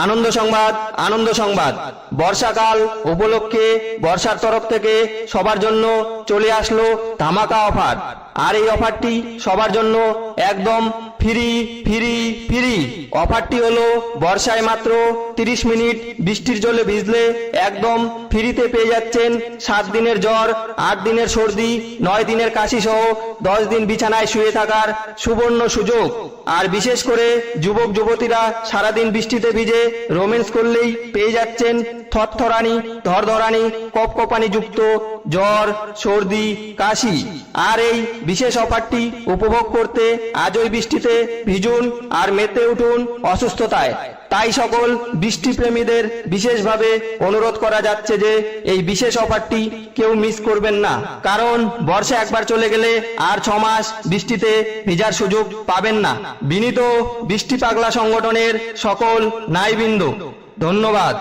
আনন্দ সংবাদ, আনন্দ সংবাদ। বর্ষাকাল উপলক্ষে বর্ষার তরফ থেকে সবার জন্য চলে আসলো ধামাকা অফার। আর এই অফারটি সবার জন্য একদম ফ্রি ফ্রি ফ্রি। অফারটি হলো বর্ষায় মাত্র 30 মিনিট বৃষ্টির জলে ভিজলে একদম ফ্রিতে পেয়ে যাচ্ছেন 7 দিনের জ্বর, 8 দিনের সর্দি, 9 দিনের কাশি সহ 10 দিন বিছানায় শুয়ে থাকার সুবর্ণ সুযোগ। আর বিশেষ করে যুবক যুবতীরা সারাদিন বৃষ্টিতে ভিজে রোম্যান্স করলেই পেয়ে যাচ্ছেন থরথরানি, ধরধরানি, কপকপানি যুক্ত জ্বর, সর্দি, কাশি। আর এই বিশেষ অফারটি উপভোগ করতে আজই বৃষ্টিতে ভিজুন আর মেতে উঠুন অসুস্থতায়। তাই সকল বৃষ্টিপ্রেমীদের বিশেষভাবে অনুরোধ করা যাচ্ছে যে এই বিশেষ অফারটি কেউ মিস করবেন না, কারণ বর্ষা একবার চলে গেলে আর 6 মাস বৃষ্টিতে ভিজার সুযোগ পাবেন না। বিনীত বৃষ্টি পাগলা সংগঠনের সকল নাইবৃন্দ, ধন্যবাদ।